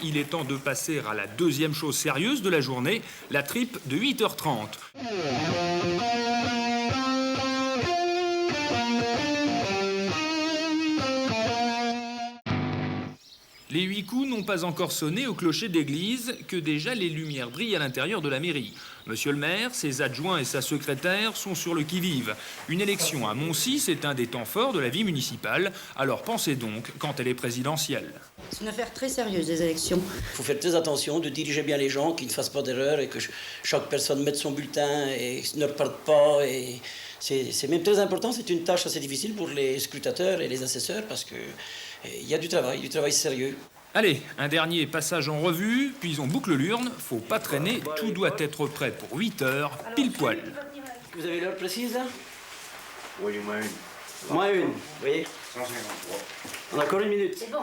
il est temps de passer à la deuxième chose sérieuse de la journée, la tripe de 8h30. Les 8 coups n'ont pas encore sonné au clocher d'église que déjà les lumières brillent à l'intérieur de la mairie. Monsieur le maire, ses adjoints et sa secrétaire sont sur le qui-vive. Une élection à Moncy, c'est un des temps forts de la vie municipale. Alors pensez donc quand elle est présidentielle. C'est une affaire très sérieuse, les élections. Il faut faire très attention de diriger bien les gens, qu'ils ne fassent pas d'erreur et que chaque personne mette son bulletin et ne reparte pas. Et c'est même très important, c'est une tâche assez difficile pour les scrutateurs et les assesseurs parce qu'il y a du travail sérieux. Allez, un dernier passage en revue, puis on boucle l'urne. Faut pas traîner, tout doit être prêt pour 8h, pile poil. Vous avez l'heure précise là? Oui, moins une. Moins une, vous voyez? 153. On a encore une minute. C'est bon.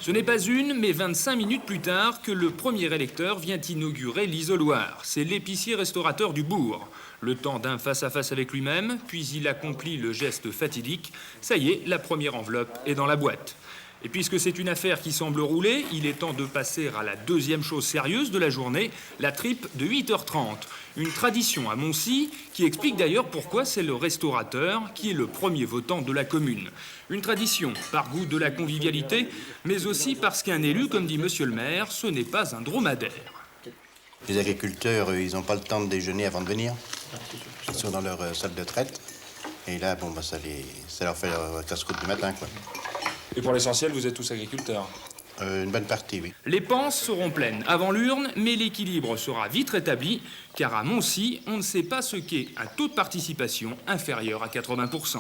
Ce n'est pas une, mais 25 minutes plus tard que le premier électeur vient inaugurer l'isoloir. C'est l'épicier-restaurateur du bourg. Le temps d'un face-à-face avec lui-même, puis il accomplit le geste fatidique. Ça y est, la première enveloppe est dans la boîte. Et puisque c'est une affaire qui semble rouler, il est temps de passer à la deuxième chose sérieuse de la journée, la tripe de 8h30. Une tradition à Moncy qui explique d'ailleurs pourquoi c'est le restaurateur qui est le premier votant de la commune. Une tradition par goût de la convivialité, mais aussi parce qu'un élu, comme dit monsieur le maire, ce n'est pas un dromadaire. Les agriculteurs, ils n'ont pas le temps de déjeuner avant de venir. Ils sont dans leur salle de traite. Et là, bon, ça leur fait leur casse-croûte du matin, quoi. Et pour l'essentiel, vous êtes tous agriculteurs? Une bonne partie, oui. Les penses seront pleines avant l'urne, mais l'équilibre sera vite rétabli, car à Moncy, on ne sait pas ce qu'est un taux de participation inférieur à 80%.